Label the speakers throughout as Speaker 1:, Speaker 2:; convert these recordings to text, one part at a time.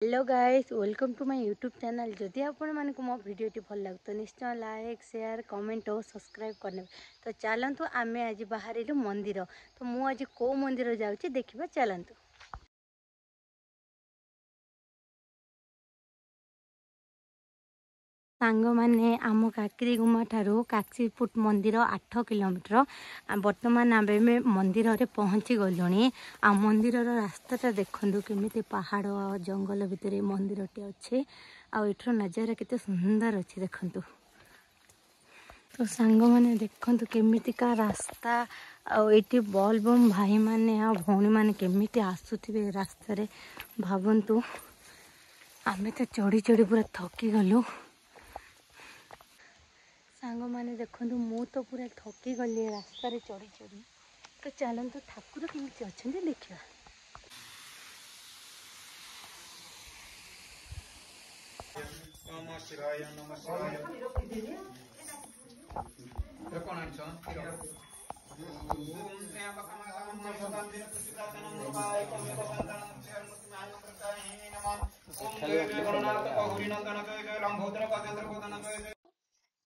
Speaker 1: Hello guys, welcome to my YouTube channel. जदि आपण मानक मो वीडियोटी भल लगे तो निश्चय लाइक शेयर कमेंट और सब्सक्राइब करने। तो चलतु आमे आज बाहर मंदिर। तो मु आज को मंदिर जाऊँगी देखा चलतु। सांग मैंने आम काकरीगुमा ठारू काशीपुट मंदिर 8 किलोमीटर। बर्तमान आम मंदिर रे पहुँची गलुणी। आ मंदिर रास्ताटा देखु केमी पहाड़ जंगल भितर मंदिर टे अच्छे। आठर नजारा केते सुंदर अच्छे देखु। तो सांग मैंने देखु केमितिका रास्ता आठी बलबम भाई माने आ भौणी माने केमिति आसुथिबे रास्ता रे भावंतु। आमे तो चढ़ी चढ़ी पूरा थकी गलु। सांग मैंने देखु मु तो पूरा थकी गली रास्ता चढ़ी चढ़ी। तो चलतु ठाकुर केमिति अच्छे देखा।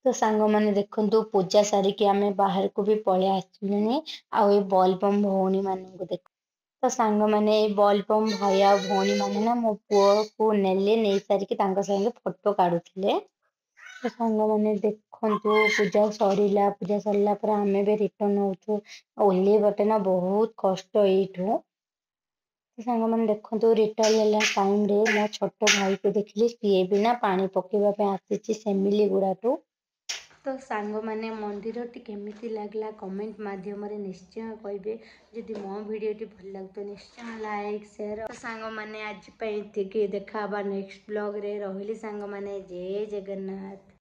Speaker 1: तो सांग मैंने देखु पूजा सारिकी आमे बाहर को भी पलि आसलुनी। आउ बलबम भौणी मान देख। तो सांग मैंने बलबम भाई आ भौणी मैंने ना मो पुओ को नेले नहीं सारिकी संगे फोटो काढ़ुले। तो सांग मैंने देखु पूजा सरला। पूजा सरला पर आमे भी रिटर्न होचु। ओल्ली बटे ना बहुत कष्ट एठू। तो सांग मैंने देखु रिटर्न टाइम रे मो छोट भाई को देखली सी भी ना पानी पकेवा आसी सेमिली गुड़ाटू। तो सांग मैंने मंदिर टी केमिति लागला कमेंट माध्यम रे निश्चय कहिबे। जदि मो वीडियो भल लगे तो निश्चय लाइक शेयर। तो सांग मैंने आज देखा नेक्स्ट ब्लॉग रे रहिली। सांग मैंने जय जगन्नाथ।